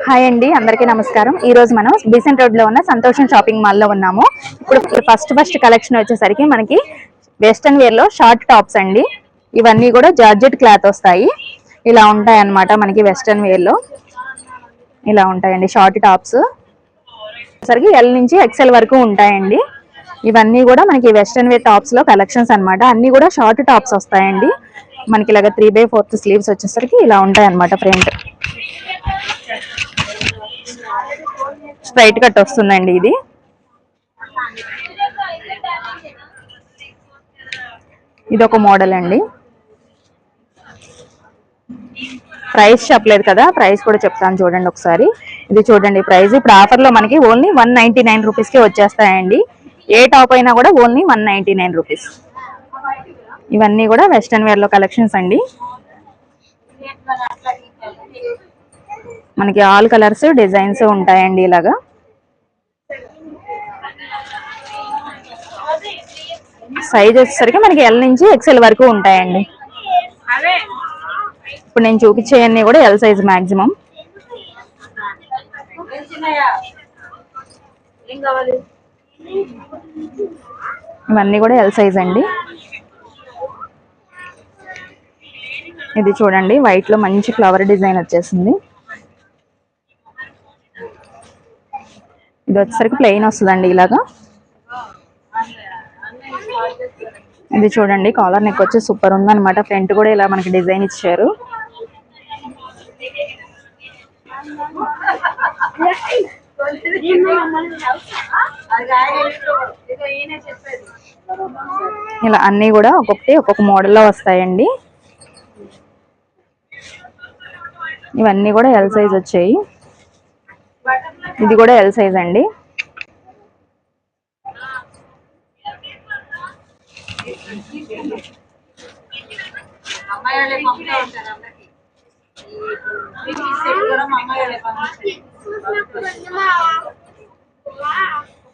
Hi అండి, అందరికీ నమస్కారం. ఈ రోజు మనం బీసెంట్ రోడ్ లో ఉన్న సంతోషం షాపింగ్ మాల్ లో ఉన్నాము. ఇప్పుడు ఫస్ట్ కలెక్షన్ వచ్చేసరికి మనకి వెస్టర్న్ వేర్ లో షార్ట్ టాప్స్ అండి. ఇవన్నీ కూడా జార్జెట్ క్లాత్ వస్తాయి. ఇలా ఉంటాయి అన్నమాట. మనకి వెస్టర్న్ వేర్ లో ఇలా ఉంటాయండి షార్ట్ టాప్స్. సరికి ఎల్ నుంచి ఎక్సెల్ వరకు ఉంటాయండి. ఇవన్నీ కూడా మనకి వెస్టర్న్ వేర్ టాప్స్ లో కలెక్షన్స్ అన్నమాట. అన్ని కూడా షార్ట్ టాప్స్ వస్తాయండి. మనకి ఇలాగ 3/4 స్లీవ్స్ వచ్చేసరికి ఇలా ఉంటాయి అన్నమాట. ఫ్రంట్ స్ట్రైట్ కట్ వస్తుందండి. ఇది ఒక మోడల్ అండి. ప్రైస్ చెప్పలేదు కదా, ప్రైస్ కూడా చెప్తాను చూడండి ఒకసారి. ఇది చూడండి ప్రైస్. ఇప్పుడు ఆఫర్ లో మనకి ఓన్లీ 199 రూపీస్ కి వచ్చేస్తాయండి. ఏ టాప్ అయినా కూడా ఓన్లీ 199 రూపీస్. ఇవన్నీ కూడా వెస్టర్న్ వేర్ లో కలెక్షన్స్ అండి. మనకి ఆల్ కలర్స్ డిజైన్స్ ఉంటాయండి. ఇలాగా సైజ్ వచ్చేసరికి మనకి ఎల్ నుంచి ఎక్సెల్ వరకు ఉంటాయండి. ఇప్పుడు నేను చూపించేవన్నీ కూడా ఎల్ సైజ్ మాక్సిమం. ఇవన్నీ కూడా ఎల్ సైజ్ అండి. ఇది చూడండి వైట్ లో మంచి ఫ్లవర్ డిజైన్ వచ్చేసింది. ఇది వచ్చేసరికి ప్లెయిన్ వస్తుందండి ఇలాగా. ఇది చూడండి కాలర్ నెక్ వచ్చి సూపర్ ఉందన్నమాట. ఫ్రంట్ కూడా ఇలా మనకి డిజైన్ ఇచ్చారు. ఇలా అన్ని కూడా ఒక్కొక్క మోడల్లో వస్తాయండి. ఇవన్నీ కూడా ఎల్ సైజ్ వచ్చాయి. ఇది కూడా ఎల్ సైజ్ అండి.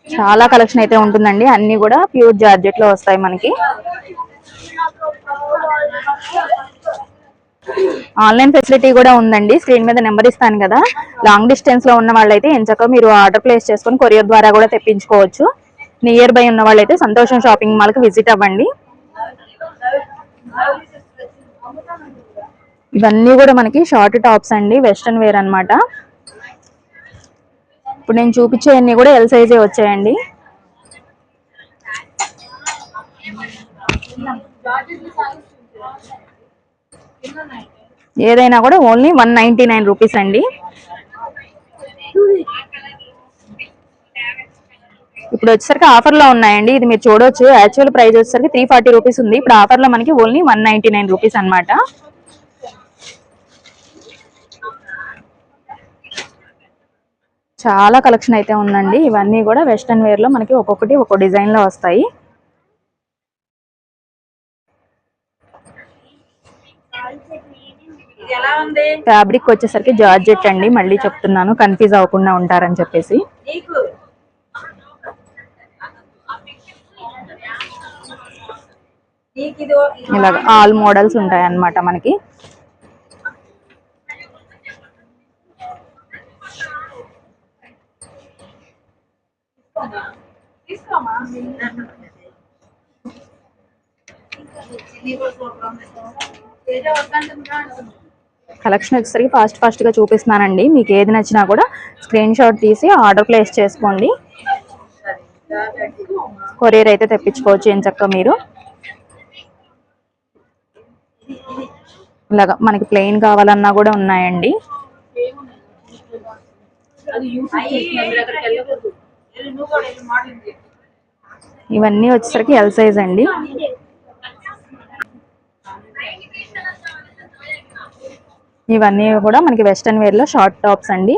చాలా కలెక్షన్ అయితే ఉంటుందండి. అన్ని కూడా ప్యూర్ జార్జెట్ లో వస్తాయి మనకి. ఆన్లైన్ ఫెసిలిటీ కూడా ఉందండి. స్క్రీన్ మీద నెంబర్ ఇస్తాను కదా. లాంగ్ డిస్టెన్స్ లో ఉన్న వాళ్ళైతే ఎంచక్క మీరు ఆర్డర్ ప్లేస్ చేసుకొని కొరియర్ ద్వారా కూడా తెప్పించుకోవచ్చు. నియర్ బై ఉన్న వాళ్ళైతే సంతోషం షాపింగ్ మాల్ కి విజిట్ అవ్వండి. ఇవన్నీ కూడా మనకి షార్ట్ టాప్స్ అండి, వెస్టర్న్ వేర్ అన్నమాట. ఇప్పుడు నేను చూపించేవన్నీ కూడా ఎల్ సైజే వచ్చాయండి. ఏదైనా కూడా ఓన్లీ 199 రూపీస్ అండి. ఇప్పుడు వచ్చేసరికి ఆఫర్ లో ఉన్నాయండి. ఇది మీరు చూడవచ్చు. యాక్చువల్ ప్రైస్ వచ్చేసరికి 340 రూపీస్ ఉంది. ఇప్పుడు ఆఫర్ లో మనకి ఓన్లీ 199 రూపీస్ అన్నమాట. చాలా కలెక్షన్ అయితే ఉందండి. ఇవన్నీ కూడా వెస్టర్న్ వేర్ లో మనకి ఒక్కొక్కటి ఒక్కో డిజైన్ లో వస్తాయి. ఫ్యాబ్రిక్ వచ్చేసరికి జార్జెట్ అండి. మళ్ళీ చెప్తున్నాను కన్ఫ్యూజ్ అవ్వకుండా ఉంటారని చెప్పేసి. ఇలాగ ఆల్ మోడల్స్ ఉంటాయి అన్నమాట మనకి. కలెక్షన్ వచ్చేసరికి ఫాస్ట్ గా చూపిస్తున్నానండి. మీకు ఏది నచ్చినా కూడా స్క్రీన్ షాట్ తీసి ఆర్డర్ ప్లేస్ చేసుకోండి. కొరియర్ అయితే తెప్పించుకోవచ్చు ఎంచక్క మీరు. ఇలాగా మనకి ప్లెయిన్ కావాలన్నా కూడా ఉన్నాయండి. ఇవన్నీ వచ్చేసరికి ఎల్ సైజ్ అండి. ఇవన్నీ కూడా మనకి వెస్టర్న్ వేర్ లో షార్ట్ టాప్స్ అండి.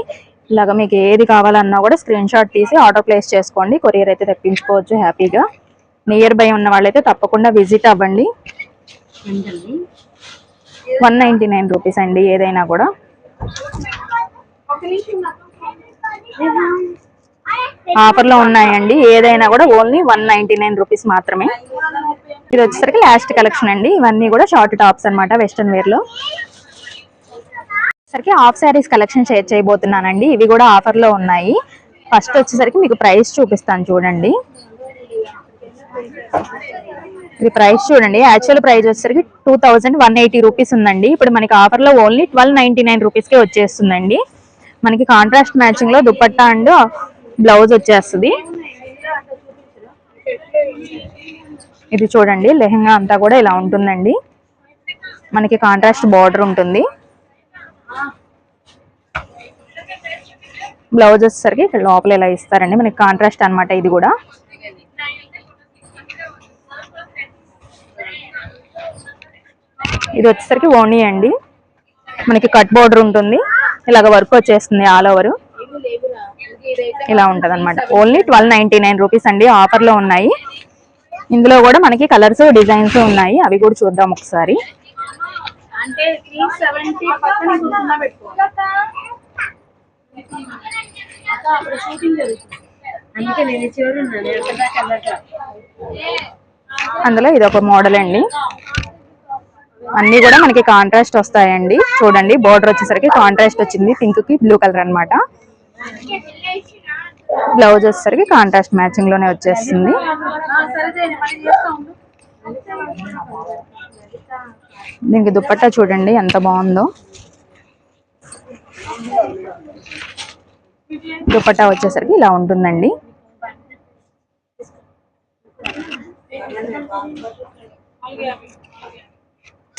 ఇలాగా మీకు ఏది కావాలన్నా కూడా స్క్రీన్ షాట్ తీసి ఆర్డర్ ప్లేస్ చేసుకోండి. కొరియర్ అయితే తెప్పించుకోవచ్చు హ్యాపీగా. నియర్ బై ఉన్న వాళ్ళైతే తప్పకుండా విజిట్ అవ్వండి. 199 రూపీస్ అండి ఏదైనా కూడా. ఆఫర్ లో ఉన్నాయండి. ఏదైనా కూడా ఓన్లీ 199 రూపీస్ మాత్రమే. ఇది వచ్చేసరికి లాస్ట్ కలెక్షన్ అండి. ఇవన్నీ కూడా షార్ట్ టాప్స్ అన్నమాట వెస్టర్న్ వేర్ లో. సరికి హాఫ్ శారీస్ కలెక్షన్ షేర్ చేయబోతున్నానండి. ఇవి కూడా ఆఫర్ లో ఉన్నాయి. ఫస్ట్ వచ్చేసరికి మీకు ప్రైస్ చూపిస్తాను చూడండి. ఇది ప్రైస్ చూడండి. యాక్చువల్ ప్రైస్ వచ్చేసరికి 2180 రూపీస్ ఉందండి. ఇప్పుడు మనకి ఆఫర్ లో ఓన్లీ 1299 రూపీస్ కే వచ్చేస్తుందండి. మనకి కాంట్రాస్ట్ మ్యాచింగ్ లో దుపట్టా అండ్ బ్లౌజ్ వచ్చేస్తుంది. ఇది చూడండి, లెహంగా అంతా కూడా ఇలా ఉంటుందండి. మనకి కాంట్రాస్ట్ బార్డర్ ఉంటుంది. బ్లౌజ్ వచ్చేసరికి ఇక్కడ లోపల ఇలా ఇస్తారండి. మనకి కాంట్రాస్ట్ అన్నమాట. ఇది కూడా ఇది వచ్చేసరికి ఓణీ అండి. మనకి కట్ బోర్డర్ ఉంటుంది. ఇలాగ వర్క్ వచ్చేస్తుంది ఆల్ ఓవర్. ఇలా ఉంటది అనమాట. ఓన్లీ 1299 రూపీస్ అండి. ఆఫర్ లో ఉన్నాయి. ఇందులో కూడా మనకి కలర్స్ డిజైన్స్ ఉన్నాయి. అవి కూడా చూద్దాం ఒకసారి. అందులో ఇది ఒక మోడల్ అండి. అన్ని కూడా మనకి కాంట్రాస్ట్ వస్తాయండి. చూడండి, బోర్డర్ వచ్చేసరికి కాంట్రాస్ట్ వచ్చింది. పింక్ కి బ్లూ కలర్ అన్నమాట. బ్లౌజ్ వచ్చేసరికి కాంట్రాస్ట్ మ్యాచింగ్ లోనే వచ్చేస్తుంది. దీనికి దుపట్టా చూడండి ఎంత బాగుందో. దుపట్టా వచ్చేసరికి ఇలా ఉంటుందండి.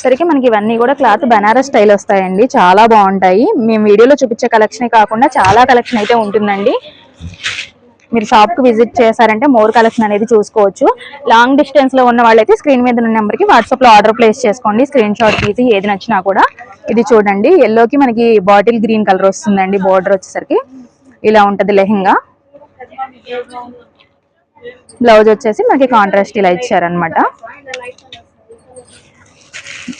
సరికి మనకి ఇవన్నీ కూడా క్లాత్ బనారస్ స్టైల్ వస్తాయండి. చాలా బాగుంటాయి. మేము వీడియోలో చూపించే కలెక్షన్ కాకుండా చాలా కలెక్షన్ అయితే ఉంటుందండి. మీరు షాప్ కు విజిట్ చేశారంటే మోర్ కలెక్షన్ అనేది చూసుకోవచ్చు. లాంగ్ డిస్టెన్స్ లో ఉన్న వాళ్ళైతే స్క్రీన్ మీద ఉన్న నెంబర్ కి వాట్సాప్ లో ఆర్డర్ ప్లేస్ చేసుకోండి. స్క్రీన్ షాట్ తీసి ఏది నచ్చినా కూడా. ఇది చూడండి, ఎల్లోకి మనకి బాటిల్ గ్రీన్ కలర్ వస్తుందండి. బోర్డర్ వచ్చేసరికి ఇలా ఉంటది లెహంగా. బ్లౌజ్ వచ్చేసి మనకి కాంట్రాస్ట్ ఇలా ఇచ్చారనమాట.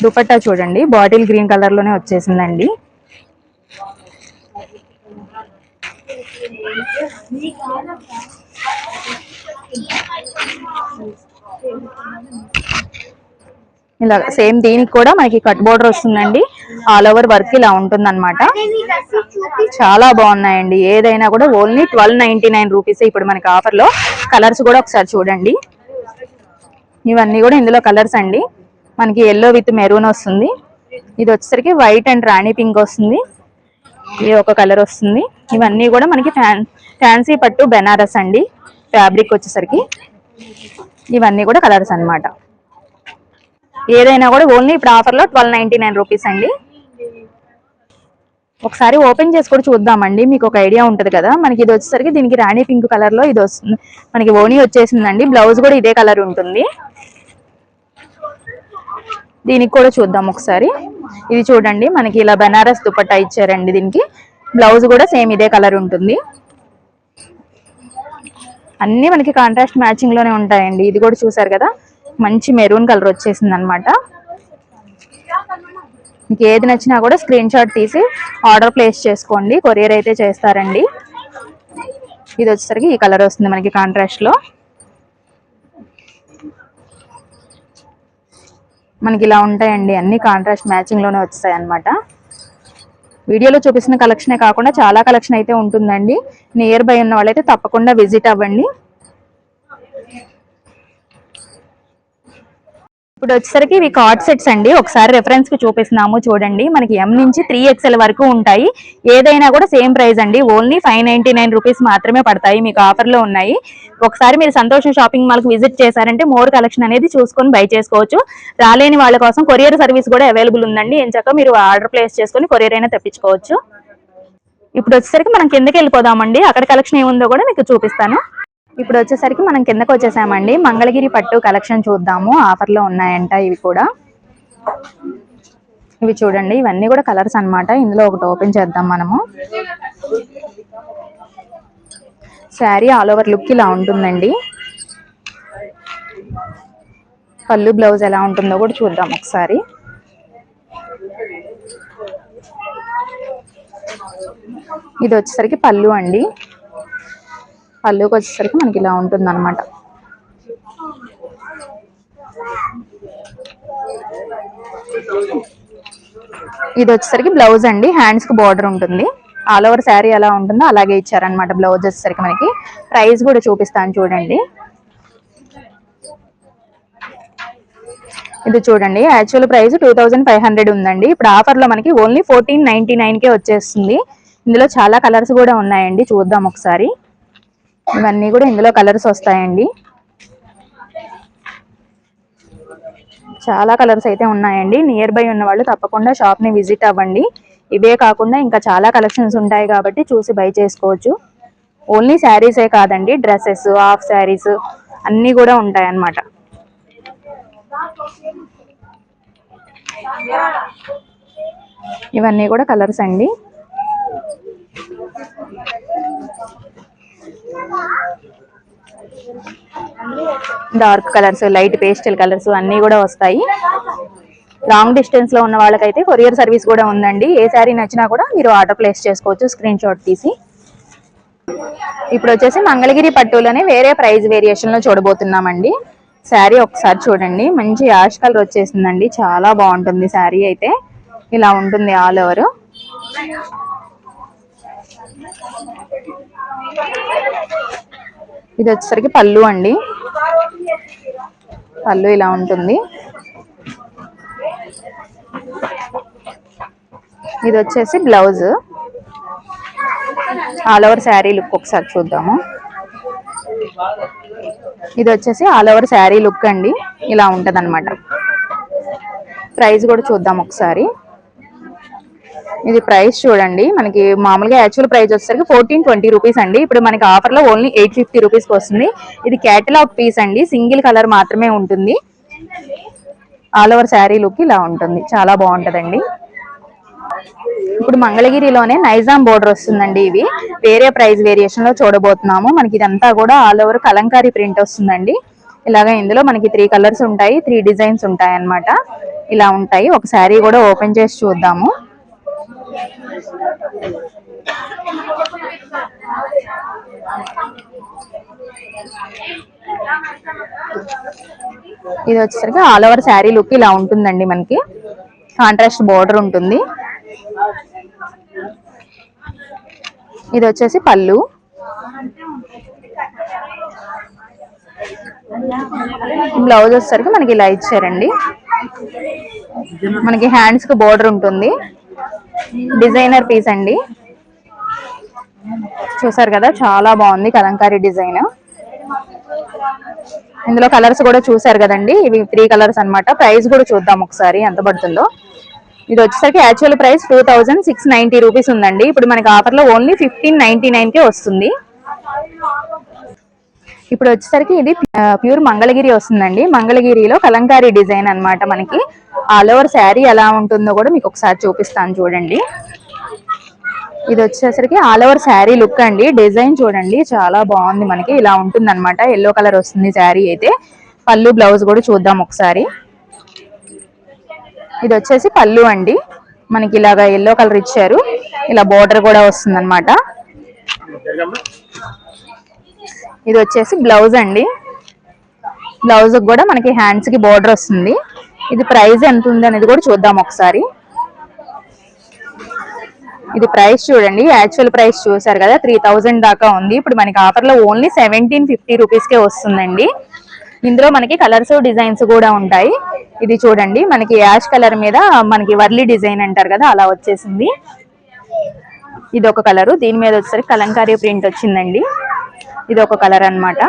దుపట్టా చూడండి, బాటిల్ గ్రీన్ కలర్ లోనే వచ్చేసిందండి. ఇలా సేమ్ దీనికి కూడా మనకి కట్ బోర్డర్ వస్తుందండి. ఆల్ ఓవర్ వర్క్ ఇలా ఉంటుంది అనమాట. చాలా బాగున్నాయండి. ఏదైనా కూడా ఓన్లీ 1299 రూపీస్ ఇప్పుడు మనకి ఆఫర్ లో. కలర్స్ కూడా ఒకసారి చూడండి. ఇవన్నీ కూడా ఇందులో కలర్స్ అండి. మనకి ఎల్లో విత్ మెరూన్ వస్తుంది. ఇది వచ్చేసరికి వైట్ అండ్ రాణి పింక్ వస్తుంది. ఇది ఒక కలర్ వస్తుంది. ఇవన్నీ కూడా మనకి ఫ్యాన్సీ పట్టు బెనారస్ అండి. ఫ్యాబ్రిక్ వచ్చేసరికి ఇవన్నీ కూడా కలర్స్ అన్నమాట. ఏదైనా కూడా ఓన్లీ ఇప్పుడు ఆఫర్ లో 1299 రూపీస్ అండి. ఒకసారి ఓపెన్ చేసి కూడా చూద్దామండి, మీకు ఒక ఐడియా ఉంటది కదా. మనకి ఇది వచ్చేసరికి దీనికి రాణి పింక్ కలర్ లో ఇది వస్తుంది. మనకి ఓణీ వచ్చేసిందండి. బ్లౌజ్ కూడా ఇదే కలర్ ఉంటుంది. దీనికి కూడా చూద్దాం ఒకసారి. ఇది చూడండి, మనకి ఇలా బనారస్ దుపట్టా ఇచ్చారండి. దీనికి బ్లౌజ్ కూడా సేమ్ ఇదే కలర్ ఉంటుంది. అన్ని మనకి కాంట్రాస్ట్ మ్యాచింగ్ లోనే ఉంటాయండి. ఇది కూడా చూసారు కదా, మంచి మెరూన్ కలర్ వచ్చేసింది అనమాట. మీకు ఏది నచ్చినా కూడా స్క్రీన్ షాట్ తీసి ఆర్డర్ ప్లేస్ చేసుకోండి. కొరియర్ అయితే చేస్తారండి. ఇది వచ్చేసరికి ఈ కలర్ వస్తుంది మనకి కాంట్రాస్ట్ లో. మనకి ఇలా ఉంటాయండి. అన్ని కాంట్రాస్ట్ మ్యాచింగ్ లోనే వచ్చాయి అన్నమాట. వీడియోలో చూపిస్తున్న కలెక్షనే కాకుండా చాలా కలెక్షన్ అయితే ఉంటుందండి. నియర్ బై ఉన్న వాళ్ళైతే తప్పకుండా విజిట్ అవ్వండి. ఇప్పుడు వచ్చేసరికి ఇవి కార్డ్ సెట్స్ అండి. ఒకసారి రెఫరెన్స్ కి చూపిస్తున్నాము చూడండి. మనకి M నుంచి 3XL వరకు ఉంటాయి. ఏదైనా కూడా సేమ్ ప్రైస్ అండి. ఓన్లీ 599 రూపీస్ మాత్రమే పడతాయి. మీకు ఆఫర్ లో ఉన్నాయి. ఒకసారి మీరు సంతోషం షాపింగ్ మాల్ కి విజిట్ చేశారంటే మోర్ కలెక్షన్ అనేది చూసుకొని బై చేసుకోవచ్చు. రాలేని వాళ్ళ కోసం కొరియర్ సర్వీస్ కూడా అవైలబుల్ ఉందండి. ఎంచక్క మీరు ఆర్డర్ ప్లేస్ చేసుకొని కొరియర్ అయినా తెప్పించుకోవచ్చు. ఇప్పుడు వచ్చేసరికి మనం కిందకి వెళ్ళిపోదామండి. అక్కడ కలెక్షన్ ఏముందో కూడా మీకు చూపిస్తాను. ఇప్పుడు వచ్చేసరికి మనం కిందకి వచ్చేసామండి. మంగళగిరి పట్టు కలెక్షన్ చూద్దాము. ఆఫర్ లో ఉన్నాయంట ఇవి కూడా. ఇవి చూడండి, ఇవన్నీ కూడా కలర్స్ అన్నమాట. ఇందులో ఒకటి ఓపెన్ చేద్దాం మనము. శారీ ఆల్ ఓవర్ లుక్ ఇలా ఉంటుందండి. పళ్ళు బ్లౌజ్ ఎలా ఉంటుందో కూడా చూద్దాం ఒకసారి. ఇది వచ్చేసరికి పళ్ళు అండి. పళ్ళుకి వచ్చేసరికి మనకి ఇలా ఉంటుంది అనమాట. ఇది వచ్చేసరికి బ్లౌజ్ అండి, హ్యాండ్స్ కి బార్డర్ ఉంటుంది. ఆల్ ఓవర్ శారీ ఎలా ఉంటుందో అలాగే ఇచ్చారనమాట. బ్లౌజ్ వచ్చేసరికి మనకి ప్రైస్ కూడా చూపిస్తాను చూడండి. ఇది చూడండి, యాక్చువల్ ప్రైస్ 2500 ఉందండి. ఇప్పుడు ఆఫర్ లో మనకి ఓన్లీ 1499కే వచ్చేస్తుంది. ఇందులో చాలా కలర్స్ కూడా ఉన్నాయండి, చూద్దాం ఒకసారి. ఇవన్నీ కూడా ఇందులో కలర్స్ వస్తాయండి. చాలా కలర్స్ అయితే ఉన్నాయండి. నియర్ బై ఉన్న వాళ్ళు తప్పకుండా షాప్ ని విజిట్ అవ్వండి. ఇవే కాకుండా ఇంకా చాలా కలెక్షన్స్ ఉంటాయి కాబట్టి చూసి బై చేసుకోవచ్చు. ఓన్లీ శారీసే కాదండి, డ్రెస్సెస్, హాఫ్ శారీస్ అన్నీ కూడా ఉంటాయి అన్నమాట. ఇవన్నీ కూడా కలర్స్ అండి. Dark colours, light pastel colours అన్నీ కూడా వస్తాయి. లాంగ్ డిస్టెన్స్ లో ఉన్న వాళ్ళకైతే కొరియర్ సర్వీస్ కూడా ఉందండి. ఏ శారీ నచ్చినా కూడా మీరు ఆర్డర్ ప్లేస్ చేసుకోవచ్చు స్క్రీన్ షాట్ తీసి. ఇప్పుడు వచ్చేసి మంగళగిరి పట్టులోనే వేరే ప్రైస్ వేరియేషన్ లో చూడబోతున్నామండి. శారీ ఒకసారి చూడండి, మంచి యాష్ కలర్ వచ్చేసిందండి. చాలా బాగుంటుంది శారీ అయితే. ఇలా ఉంటుంది ఆల్ ఓవర్. ఇది వచ్చేసరికి పళ్ళు అండి. పళ్ళు ఇలా ఉంటుంది. ఇది వచ్చేసి blouse. All over sari look ఒకసారి చూద్దాము. ఇది వచ్చేసి ఆల్ ఓవర్ శారీ లుక్ అండి, ఇలా ఉంటది అనమాట. ప్రైస్ కూడా చూద్దాం ఒకసారి. ఇది ప్రైస్ చూడండి, మనకి మామూలుగా యాక్చువల్ ప్రైస్ వచ్చేసరికి 1420 రూపీస్ అండి. ఇప్పుడు మనకి ఆఫర్ లో ఓన్లీ 850 రూపీస్కి వస్తుంది. ఇది కేటలాగ్ పీస్ అండి, సింగిల్ కలర్ మాత్రమే ఉంటుంది. ఆల్ ఓవర్ శారీ లుక్ ఇలా ఉంటుంది, చాలా బాగుంటదండి. ఇప్పుడు మంగళగిరిలోనే నైజాం బోర్డర్ వస్తుందండి. ఇవి వేరే ప్రైస్ వేరియేషన్ లో చూడబోతున్నాము. మనకి ఇదంతా కూడా ఆల్ ఓవర్ కలంకారీ ప్రింట్ వస్తుందండి. ఇలాగా ఇందులో మనకి 3 కలర్స్ ఉంటాయి, 3 డిజైన్స్ ఉంటాయి అన్నమాట. ఇలా ఉంటాయి. ఒక శారీ కూడా ఓపెన్ చేసి చూద్దాము. ఇది వచ్చేసరికి ఆల్ ఓవర్ శారీ లుక్ ఇలా ఉంటుందండి. మనకి కాంట్రాస్ట్ బోర్డర్ ఉంటుంది. ఇది వచ్చేసి పళ్ళు. బ్లౌజ్ వచ్చేసరికి మనకి ఇలా ఇచ్చారండి. మనకి హ్యాండ్స్ కి బోర్డర్ ఉంటుంది. డిజైనర్ పీస్ అండి, చూసారు కదా, చాలా బాగుంది కలంకారీ డిజైన్. ఇందులో కలర్స్ కూడా చూసారు కదండి, ఇవి 3 కలర్స్ అన్నమాట. ప్రైస్ కూడా చూద్దాం ఒకసారి ఎంత పడుతుందో. ఇది వచ్చేసరికి యాక్చువల్ ప్రైస్ 2690 రూపీస్ ఉందండి. ఇప్పుడు మనకి ఆఫర్ లో ఓన్లీ 1599కే వస్తుంది. ఇప్పుడు వచ్చేసరికి ఇది ప్యూర్ మంగళగిరి వస్తుందండి. మంగళగిరిలో కలంకారీ డిజైన్ అన్నమాట. మనకి ఆల్ ఓవర్ శారీ ఎలా ఉంటుందో కూడా మీకు ఒకసారి చూపిస్తాను చూడండి. ఇది వచ్చేసరికి ఆల్ ఓవర్ శారీ లుక్ అండి. డిజైన్ చూడండి, చాలా బాగుంది. మనకి ఇలా ఉంటుంది అనమాట. ఎల్లో కలర్ వస్తుంది శారీ అయితే. పళ్ళు బ్లౌజ్ కూడా చూద్దాం ఒకసారి. ఇది వచ్చేసి పళ్ళు అండి. మనకి ఇలాగా ఎల్లో కలర్ ఇచ్చారు. ఇలా బోర్డర్ కూడా వస్తుంది అనమాట. ఇది వచ్చేసి బ్లౌజ్ అండి. బ్లౌజ్ కూడా మనకి హ్యాండ్స్ కి బోర్డర్ వస్తుంది. ఇది ప్రైస్ ఎంత ఉంది అనేది కూడా చూద్దాం ఒకసారి. ఇది ప్రైస్ చూడండి, యాక్చువల్ ప్రైస్ చూసారు కదా 3000 దాకా ఉంది. ఇప్పుడు మనకి ఆఫర్ లో ఓన్లీ 1750 రూపీస్కే వస్తుందండి. ఇందులో మనకి కలర్స్, డిజైన్స్ కూడా ఉంటాయి. ఇది చూడండి, మనకి యాష్ కలర్ మీద మనకి వర్లీ డిజైన్ అంటారు కదా, అలా వచ్చేసింది. ఇది ఒక కలరు. దీని మీద వచ్చేసరికి కలంకారీ ప్రింట్ వచ్చిందండి. ఇది ఒక కలర్ అన్నమాట.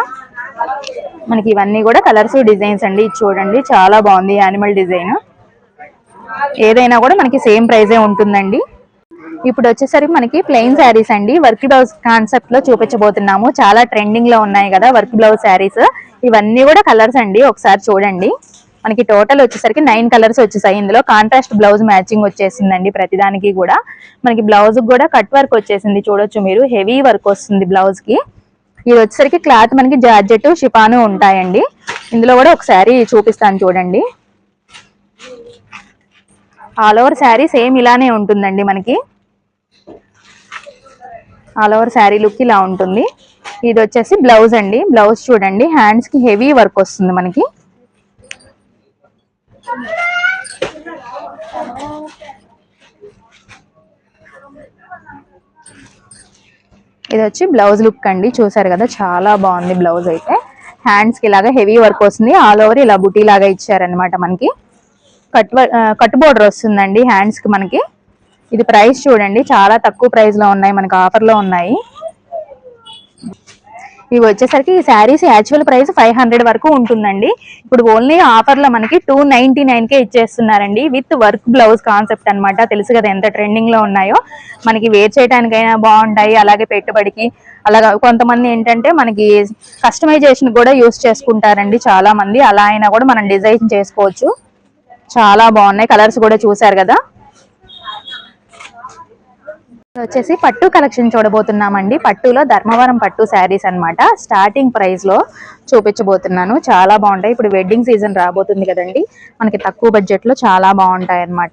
మనకి ఇవన్నీ కూడా కలర్స్, డిజైన్స్ అండి. ఇది చూడండి, చాలా బాగుంది యానిమల్ డిజైన్. ఏదైనా కూడా మనకి సేమ్ ప్రైజే ఉంటుందండి. ఇప్పుడు వచ్చేసరికి మనకి ప్లెయిన్ శారీస్ అండి. వర్క్ బ్లౌజ్ కాన్సెప్ట్ లో చూపించబోతున్నాము. చాలా ట్రెండింగ్ లో ఉన్నాయి కదా వర్క్ బ్లౌజ్ శారీస్. ఇవన్నీ కూడా కలర్స్ అండి, ఒకసారి చూడండి. మనకి టోటల్ వచ్చేసరికి 9 కలర్స్ వచ్చేసాయి. ఇందులో కాంట్రాస్ట్ బ్లౌజ్ మ్యాచింగ్ వచ్చేసిందండి. ప్రతిదానికి కూడా మనకి బ్లౌజ్ కూడా కట్ వర్క్ వచ్చేసింది, చూడొచ్చు మీరు. హెవీ వర్క్ వస్తుంది బ్లౌజ్ కి. ఇది వచ్చేసరికి క్లాత్ మనకి జార్జెట్, షిఫాను ఉంటాయండి. ఇందులో కూడా ఒకసారి చూపిస్తాను చూడండి. ఆల్ ఓవర్ శారీ సేమ్ ఇలానే ఉంటుందండి. మనకి ఆల్ ఓవర్ శారీ లుక్ ఇలా ఉంటుంది. ఇది వచ్చేసి బ్లౌజ్ అండి. బ్లౌజ్ చూడండి, హ్యాండ్స్ కి హెవీ వర్క్ వస్తుంది మనకి. ఇది వచ్చి బ్లౌజ్ లుక్ అండి, చూసారు కదా చాలా బాగుంది బ్లౌజ్ అయితే. హ్యాండ్స్ కి ఇలాగా హెవీ వర్క్ వస్తుంది, ఆల్ ఓవర్ ఇలా బుటీ లాగా ఇచ్చారనమాట. మనకి కట్ బోర్డర్ వస్తుందండి హ్యాండ్స్ కి మనకి. ఇది ప్రైస్ చూడండి చాలా తక్కువ ప్రైస్ లో ఉన్నాయి, మనకి ఆఫర్ లో ఉన్నాయి. ఇవి వచ్చేసరికి ఈ శారీస్ యాక్చువల్ ప్రైస్ 500 వరకు ఉంటుందండి. ఇప్పుడు ఓన్లీ ఆఫర్ లో మనకి 299 కే ఇచ్చేస్తున్నారండి, విత్ వర్క్ బ్లౌజ్ కాన్సెప్ట్ అన్నమాట. తెలుసు కదా ఎంత ట్రెండింగ్ లో ఉన్నాయో. మనకి వేర్ చేయడానికైనా బాగుంటాయి, అలాగే పెట్టుబడికి. అలాగా కొంతమంది ఏంటంటే మనకి కస్టమైజేషన్ కూడా యూస్ చేసుకుంటారండి చాలా మంది. అలా అయినా కూడా మనం డిజైన్ చేసుకోవచ్చు. చాలా బాగున్నాయి, కలర్స్ కూడా చూసారు కదా. వచ్చేసి పట్టు కలెక్షన్ చూడబోతున్నామండి. పట్టులో ధర్మవరం పట్టు శారీస్ అన్నమాట. స్టార్టింగ్ ప్రైస్ లో చూపించబోతున్నాను, చాలా బాగుంటాయి. ఇప్పుడు వెడ్డింగ్ సీజన్ రాబోతుంది కదండి, మనకి తక్కువ బడ్జెట్ లో చాలా బాగుంటాయి అన్నమాట.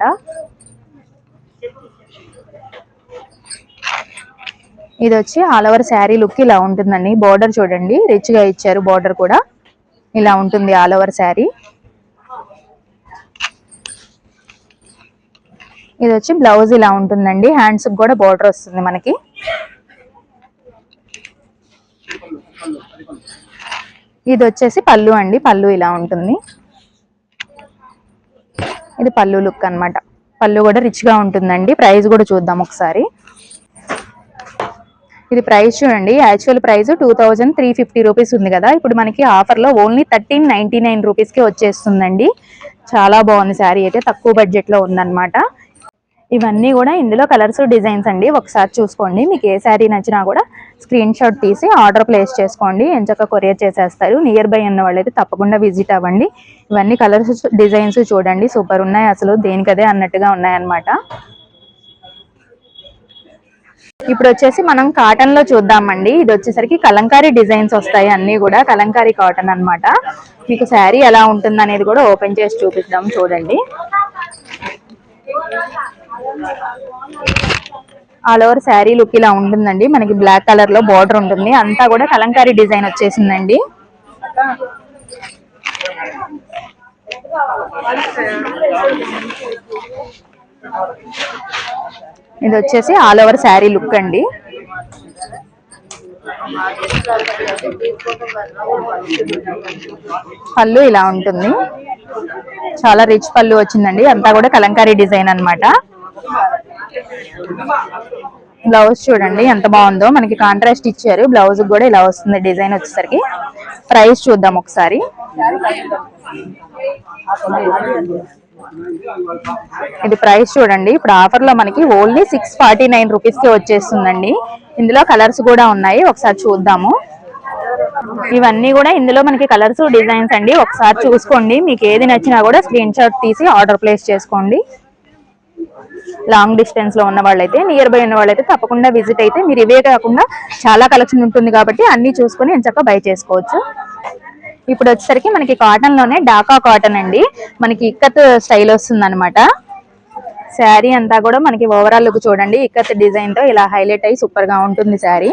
ఇది వచ్చి ఆల్ ఓవర్ శారీ లుక్ ఇలా ఉంటుందండి. బోర్డర్ చూడండి రిచ్ గా ఇచ్చారు, బోర్డర్ కూడా ఇలా ఉంటుంది ఆల్ ఓవర్ శారీ. ఇది వచ్చి బ్లౌజ్ ఇలా ఉంటుందండి, హ్యాండ్స్ కూడా బోర్డర్ వస్తుంది మనకి. ఇది వచ్చేసి పళ్ళు అండి, పళ్ళు ఇలా ఉంటుంది. ఇది పళ్ళు లుక్ అన్నమాట. పళ్ళు కూడా రిచ్ గా ఉంటుందండి. ప్రైస్ కూడా చూద్దాం ఒకసారి. ఇది ప్రైస్ చూడండి, యాక్చువల్ ప్రైస్ 2350 రూపీస్ ఉంది కదా, ఇప్పుడు మనకి ఆఫర్ లో ఓన్లీ 1399 రూపీస్ కి వచ్చేస్తుందండి. చాలా బాగుంది శారీ అయితే, తక్కువ బడ్జెట్ లో ఉందన్నమాట. ఇవన్నీ కూడా ఇందులో కలర్స్ డిజైన్స్ అండి, ఒకసారి చూసుకోండి. మీకు ఏ శారీ నచ్చినా కూడా స్క్రీన్ షాట్ తీసి ఆర్డర్ ప్లేస్ చేసుకోండి, ఎంచక్క కొరియర్ చేసేస్తారు. నియర్ బై ఉన్న వాళ్ళైతే తప్పకుండా విజిట్ అవ్వండి. ఇవన్నీ కలర్స్ డిజైన్స్ చూడండి, సూపర్ ఉన్నాయి అసలు, దేనికదే అన్నట్టుగా ఉన్నాయన్నమాట. ఇప్పుడు వచ్చేసి మనం కాటన్ లో చూద్దామండి. ఇది వచ్చేసరికి కలంకారీ డిజైన్స్ వస్తాయి, అన్ని కూడా కలంకారీ కాటన్ అన్నమాట. మీకు శారీ ఎలా ఉంటుంది అనేది కూడా ఓపెన్ చేసి చూపిద్దాం చూడండి. ఆల్ ఓవర్ శారీ లుక్ ఇలా ఉంటుందండి. మనకి బ్లాక్ కలర్ లో బార్డర్ ఉంటుంది, అంతా కూడా కలంకారీ డిజైన్ వచ్చేసిందండి. ఇది వచ్చేసి ఆల్ ఓవర్ శారీ లుక్ అండి. పళ్ళు ఇలా ఉంటుంది, చాలా రిచ్ పళ్ళు వచ్చిందండి, అంతా కూడా కలంకారీ డిజైన్ అన్నమాట. బ్లౌజ్ చూడండి ఎంత బాగుందో, మనకి కాంట్రాస్ట్ ఇచ్చారు. బ్లౌజ్ కూడా ఇలా వస్తుంది డిజైన్ వచ్చేసరికి. ప్రైస్ చూద్దాం ఒకసారి. ఇది ప్రైస్ చూడండి, ఇప్పుడు ఆఫర్ లో మనకి ఓన్లీ 649 రూపీస్ కి వచ్చేస్తుందండి. ఇందులో కలర్స్ కూడా ఉన్నాయి, ఒకసారి చూద్దాము. ఇవన్నీ కూడా ఇందులో మనకి కలర్స్ డిజైన్స్ అండి, ఒకసారి చూసుకోండి. మీకు ఏది నచ్చినా కూడా స్క్రీన్ షాట్ తీసి ఆర్డర్ ప్లేస్ చేసుకోండి. లాంగ్ డిస్టెన్స్ లో ఉన్న వాళ్ళైతే, నియర్ బై ఉన్న వాళ్ళైతే తప్పకుండా విజిట్ అయితే మీరు ఇవే కాకుండా చాలా కలెక్షన్ ఉంటుంది కాబట్టి అన్ని చూసుకొని ఎంచక్క బై చేసుకోవచ్చు. ఇప్పుడు వచ్చేసరికి మనకి కాటన్ లోనే డాకా కాటన్ అండి, మనకి ఇక్కత్ స్టైల్ వస్తుంది అనమాట. శారీ అంతా కూడా మనకి ఓవరాల్ లుక్ చూడండి, ఇక్కత్ డిజైన్ తో ఇలా హైలైట్ అయ్యి సూపర్ గా ఉంటుంది శారీ.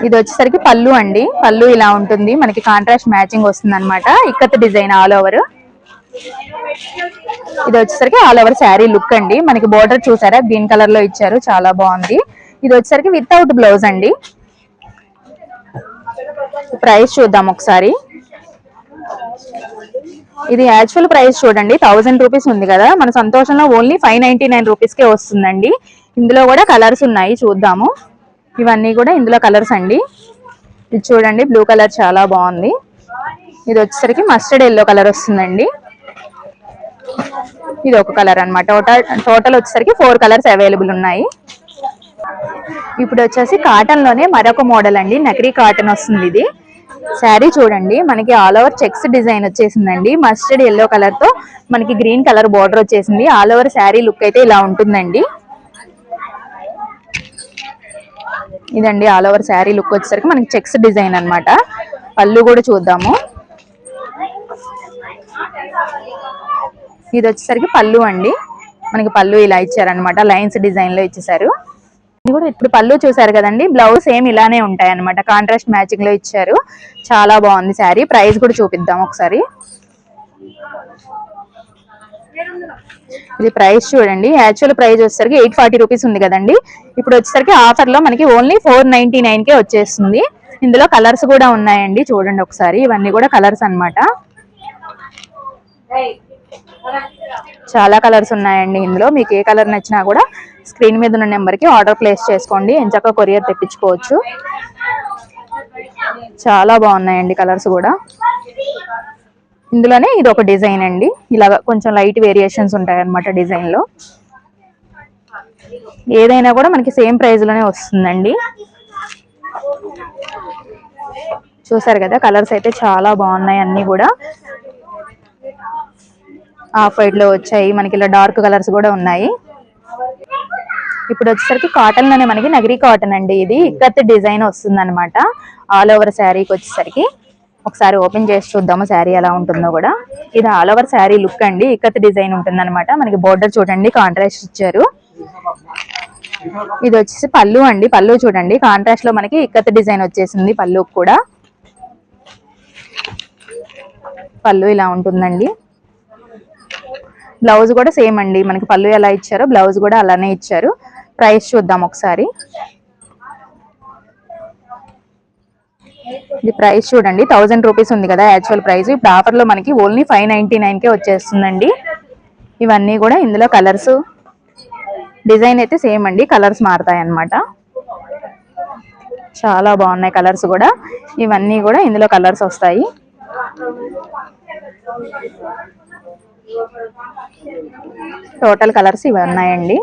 ఇది వచ్చేసరికి పళ్ళు అండి, పళ్ళు ఇలా ఉంటుంది, మనకి కాంట్రాస్ట్ మ్యాచింగ్ వస్తుంది అనమాట. Ikat design all over. ఇది వచ్చేసరికి ఆల్ ఓవర్ శారీ లుక్ అండి, మనకి బోర్డర్ చూసారా గ్రీన్ కలర్ లో ఇచ్చారు, చాలా బాగుంది. ఇది వచ్చేసరికి వితౌట్ బ్లౌజ్ అండి. ప్రైస్ చూద్దాం ఒకసారి. ఇది యాక్చువల్ ప్రైస్ చూడండి 1000 రూపీస్ ఉంది కదా, మన సంతోషంలో ఓన్లీ 599 రూపీస్ కే వస్తుందండి. ఇందులో కూడా కలర్స్ ఉన్నాయి, చూద్దాము. ఇవన్నీ కూడా ఇందులో కలర్స్ అండి. ఇది చూడండి బ్లూ కలర్ చాలా బాగుంది. ఇది వచ్చేసరికి మస్టర్డ్ ఎల్లో కలర్ వస్తుందండి. ఇది ఒక కలర్ అన్నమాట. టోటల్ వచ్చేసరికి 4 కలర్స్ అవైలబుల్ ఉన్నాయి. ఇప్పుడు వచ్చేసి కాటన్ లోనే మరొక మోడల్ అండి, నకిలీ కాటన్ వస్తుంది. ఇది శారీ చూడండి, మనకి ఆల్ ఓవర్ చెక్స్ డిజైన్ వచ్చేసిందండి. మస్టర్డ్ ఎల్లో కలర్ తో మనకి గ్రీన్ కలర్ బార్డర్ వచ్చేసింది. ఆల్ ఓవర్ శారీ లుక్ అయితే ఇలా ఉంటుందండి. ఇదండి ఆల్ ఓవర్ శారీ లుక్ వచ్చేసరికి మనకి చెక్స్ డిజైన్ అన్నమాట. పళ్ళు కూడా చూద్దాము. ఇది వచ్చేసరికి పళ్ళు అండి, మనకి పళ్ళు ఇలా ఇచ్చారనమాట, లైన్స్ డిజైన్ లో ఇచ్చేసారు. ఇది కూడా ఇప్పుడు పళ్ళు చూసారు కదండి, బ్లౌజ్ సేమ్ ఇలానే ఉంటాయి అనమాట, కాంట్రాస్ట్ మ్యాచింగ్ లో ఇచ్చారు. చాలా బాగుంది శారీ. ప్రైస్ కూడా చూపిద్దాం ఒకసారి. ఇది ప్రైస్ చూడండి, యాక్చువల్ ప్రైస్ వచ్చేసరికి 840 రూపీస్ ఉంది కదండి. ఇప్పుడు వచ్చేసరికి ఆఫర్ లో మనకి ఓన్లీ 499 కే వచ్చేస్తుంది. ఇందులో కలర్స్ కూడా ఉన్నాయండి, చూడండి ఒకసారి. ఇవన్నీ కూడా కలర్స్ అన్నమాట. చాలా కలర్స్ ఉన్నాయండి ఇందులో. మీకు ఏ కలర్ నచ్చినా కూడా స్క్రీన్ మీద ఉన్న నెంబర్ కి ఆర్డర్ ప్లేస్ చేసుకోండి, ఎంచక్క కొరియర్ తెప్పించుకోవచ్చు. చాలా బాగున్నాయండి కలర్స్ కూడా. ఇందులోనే ఇది ఒక డిజైన్ అండి, ఇలాగా కొంచెం లైట్ వేరియేషన్స్ ఉంటాయి అన్నమాట డిజైన్ లో. ఏదైనా కూడా మనకి సేమ్ ప్రైస్ లోనే వస్తుందండి. చూసారు కదా, కలర్స్ అయితే చాలా బాగున్నాయి అన్ని కూడా. ఆఫ్ వైట్ లో వచ్చాయి మనకి, ఇలా డార్క్ కలర్స్ కూడా ఉన్నాయి. ఇప్పుడు వచ్చేసరికి కాటన్ లోనే మనకి నగరీ కాటన్ అండి. ఇది ఇక్కత్ డిజైన్ వస్తుంది అనమాట ఆల్ ఓవర్ శారీకి వచ్చేసరికి. ఒకసారి ఓపెన్ చేసి చూద్దాము శారీ ఎలా ఉంటుందో కూడా. ఇది ఆల్ ఓవర్ శారీ లుక్ అండి, ఇక్కత్ డిజైన్ ఉంటుంది అనమాట. మనకి బోర్డర్ చూడండి కాంట్రాస్ట్ ఇచ్చారు. ఇది వచ్చేసి పళ్ళు అండి, పళ్ళు చూడండి కాంట్రాస్ట్ లో మనకి ఇక్కత్ డిజైన్ వచ్చేసింది. పళ్ళు కూడా పళ్ళు ఇలా ఉంటుందండి. బ్లౌజ్ కూడా సేమ్ అండి, మనకి పళ్ళు ఎలా ఇచ్చారో బ్లౌజ్ కూడా అలానే ఇచ్చారు. ప్రైస్ చూద్దాం ఒకసారి. ఇది ప్రైస్ చూడండి 1000 రూపీస్ ఉంది కదా యాక్చువల్ ప్రైస్. ఇప్పుడు ఆఫర్ లో మనకి ఓన్లీ 599 కే వచ్చేస్తుందండి. ఇవన్నీ కూడా ఇందులో కలర్స్, డిజైన్ అయితే సేమ్ అండి, కలర్స్ మారుతాయి అన్నమాట. చాలా బాగున్నాయి కలర్స్ కూడా. ఇవన్నీ కూడా ఇందులో కలర్స్ వస్తాయి. టోటల్ కలర్స్ ఇవి ఉన్నాయండి.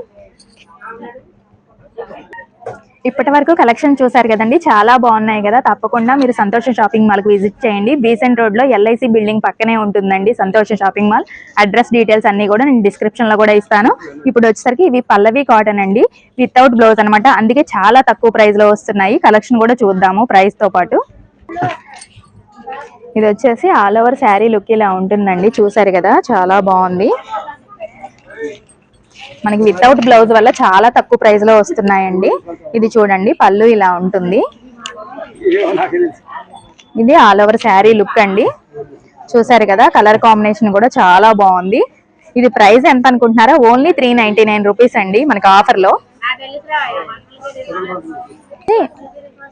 ఇప్పటి వరకు కలెక్షన్ చూసారు కదండి, చాలా బాగున్నాయి కదా. తప్పకుండా మీరు సంతోష షాపింగ్ మాల్ కి విజిట్ చేయండి. బీసెంట్ రోడ్ లో LIC బిల్డింగ్ పక్కనే ఉంటుందండి సంతోష షాపింగ్ మాల్. అడ్రస్ డీటెయిల్స్ అన్ని కూడా నేను డిస్క్రిప్షన్ లో కూడా ఇస్తాను. ఇప్పుడు వచ్చేసరికి ఇవి పల్లవి కాటన్ అండి, వితౌట్ బ్లౌజ్ అనమాట. అందుకే చాలా తక్కువ ప్రైస్ లో వస్తున్నాయి. కలెక్షన్ కూడా చూద్దాము ప్రైస్ తో పాటు. ఇది వచ్చేసి ఆల్ ఓవర్ శారీ లుక్ ఇలా ఉంటుందండి, చూసారు కదా చాలా బాగుంది. మనకి వితౌట్ బ్లౌజ్ వల్ల చాలా తక్కువ ప్రైస్ లో వస్తున్నాయండి. ఇది చూడండి పళ్ళు ఇలా ఉంటుంది. ఇది ఆల్ ఓవర్ శారీ లుక్ అండి, చూసారు కదా. కలర్ కాంబినేషన్ కూడా చాలా బాగుంది. ఇది ప్రైస్ ఎంత అనుకుంటున్నారా? ఓన్లీ 399 రూపీస్ అండి మనకి ఆఫర్ లో.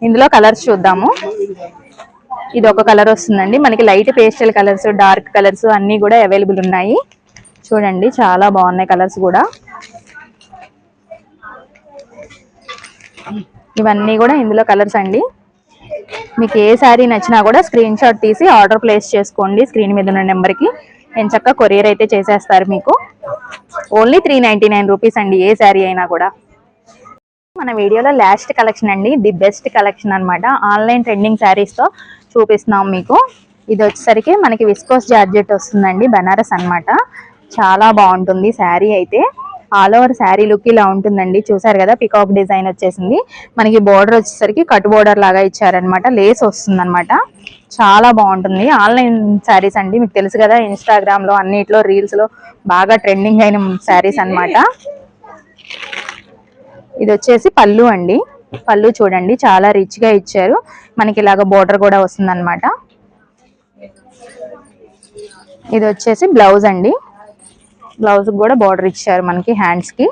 ఇందులో కలర్స్ చూద్దాము. ఇది ఒక కలర్ వస్తుందండి మనకి, light pastel colours, dark colours అన్ని కూడా అవైలబుల్ ఉన్నాయి. చూడండి చాలా బాగున్నాయి కలర్స్ కూడా. ఇవన్నీ కూడా ఇందులో కలర్స్ అండి. మీకు ఏ శారీ నచ్చినా కూడా స్క్రీన్ షాట్ తీసి ఆర్డర్ ప్లేస్ చేసుకోండి స్క్రీన్ మీద ఉన్న నెంబర్కి. ఎంచక్క కొరియర్ అయితే చేసేస్తారు మీకు. ఓన్లీ 399 రూపీస్ అండి ఏ శారీ అయినా కూడా. మన వీడియోలో లాస్ట్ కలెక్షన్ అండి, ది బెస్ట్ కలెక్షన్ అనమాట. ఆన్లైన్ ట్రెండింగ్ శారీస్ తో చూపిస్తున్నాం మీకు. ఇది వచ్చేసరికి మనకి విస్కోస్ జార్జెట్ వస్తుందండి, బనారస్ అనమాట. చాలా బాగుంటుంది శారీ అయితే. ఆల్ ఓవర్ శారీ లుక్ ఇలా ఉంటుందండి, చూసారు కదా. పికాక్ డిజైన్ వచ్చేసింది మనకి. బోర్డర్ వచ్చేసరికి కట్ బోర్డర్ లాగా ఇచ్చారనమాట, లేస్ వస్తుంది అనమాట. చాలా బాగుంటుంది. ఆన్లైన్ శారీస్ అండి, మీకు తెలుసు కదా ఇన్స్టాగ్రామ్ లో అన్నిట్లో రీల్స్ లో బాగా ట్రెండింగ్ అయిన శారీస్ అనమాట. ఇది వచ్చేసి పళ్ళు అండి, పళ్ళు చూడండి చాలా రిచ్ గా ఇచ్చారు మనకి. ఇలాగ బోర్డర్ కూడా వస్తుంది అనమాట. ఇది వచ్చేసి బ్లౌజ్ అండి, బ్లౌజ్ కూడా బోర్డర్ ఇచ్చారు మనకి. హ్యాండ్స్ కి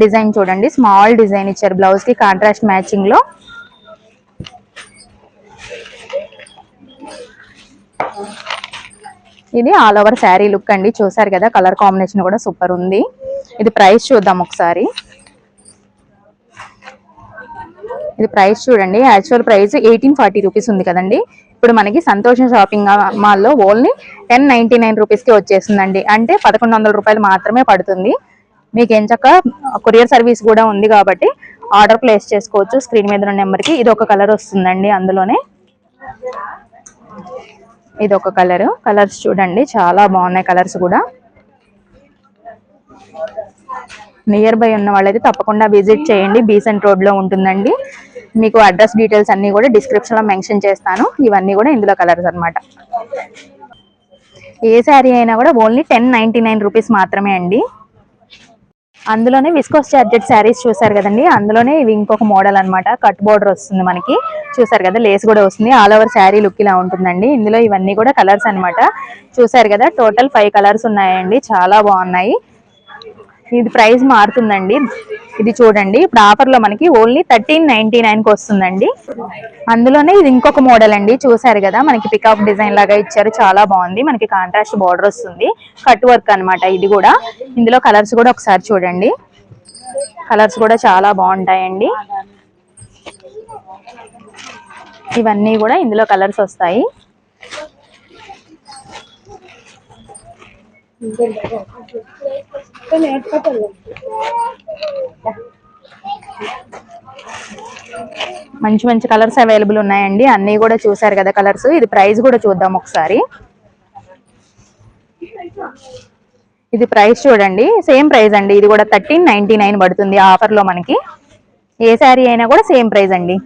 డిజైన్ చూడండి, స్మాల్ డిజైన్ ఇచ్చారు బ్లౌజ్ కి కాంట్రాస్ట్ మ్యాచింగ్ లో. ఇది ఆల్ ఓవర్ శారీ లుక్ అండి, చూసారు కదా. కలర్ కాంబినేషన్ కూడా సూపర్ ఉంది. ఇది ప్రైస్ చూద్దాం ఒకసారి. ఇది ప్రైస్ చూడండి, యాక్చువల్ ప్రైస్ 1840 రూపీస్ ఉంది కదండి. ఇప్పుడు మనకి సంతోషం షాపింగ్ మాల్లో ఓన్లీ 1099 రూపీస్ కి వచ్చేస్తుందండి. అంటే 1100 రూపాయలు మాత్రమే పడుతుంది. మీకు ఎంచక్క కొరియర్ సర్వీస్ కూడా ఉంది కాబట్టి ఆర్డర్ ప్లేస్ చేసుకోవచ్చు స్క్రీన్ మీద ఉన్న నెంబర్ కి. ఇది ఒక కలర్ వస్తుందండి అందులోనే. ఇది ఒక కలర్. కలర్స్ చూడండి చాలా బాగున్నాయి కలర్స్ కూడా. నియర్ బై ఉన్న వాళ్ళైతే తప్పకుండా విజిట్ చేయండి, బీసెంట్ రోడ్ లో ఉంటుందండి. మీకు అడ్రస్ డీటెయిల్స్ అన్ని కూడా డిస్క్రిప్షన్ లో మెన్షన్ చేస్తాను. ఇవన్నీ కూడా ఇందులో కలర్స్ అన్నమాట. ఏ శారీ అయినా కూడా ఓన్లీ 1099 రూపీస్ మాత్రమే అండి. అందులోనే విస్కోస్ జార్జెట్ శారీస్ చూసారు కదండి, అందులోనే ఇవి ఇంకొక మోడల్ అన్నమాట. కట్ బోర్డర్ వస్తుంది మనకి, చూసారు కదా, లేస్ కూడా వస్తుంది. ఆల్ ఓవర్ శారీ లుక్ ఇలా ఉంటుందండి. ఇందులో ఇవన్నీ కూడా కలర్స్ అన్నమాట. చూసారు కదా, టోటల్ 5 కలర్స్ ఉన్నాయండి, చాలా బాగున్నాయి. ఇది ప్రైస్ మారుతుందండి. ఇది చూడండి, ఇప్పుడు ఆఫర్ లో మనకి ఓన్లీ 1399 కి వస్తుందండి. అందులోనే ఇది ఇంకొక మోడల్ అండి, చూసారు కదా, మనకి పికాక్ డిజైన్ లాగా ఇచ్చారు, చాలా బాగుంది. మనకి కాంట్రాస్ట్ బార్డర్ వస్తుంది, కట్ వర్క్ అన్నమాట ఇది కూడా. ఇందులో కలర్స్ కూడా ఒకసారి చూడండి, కలర్స్ కూడా చాలా బాగుంటాయండి. ఇవన్నీ కూడా ఇందులో కలర్స్ వస్తాయి. మంచి మంచి కలర్స్ అవైలబుల్ ఉన్నాయండి, అన్నీ కూడా చూసారు కదా కలర్స్. ఇది ప్రైస్ కూడా చూద్దాం ఒకసారి. ఇది ప్రైస్ చూడండి, సేమ్ ప్రైస్ అండి. ఇది కూడా 1399 పడుతుంది ఆఫర్ లో మనకి. ఏ శారీ అయినా కూడా సేమ్ ప్రైస్ అండి.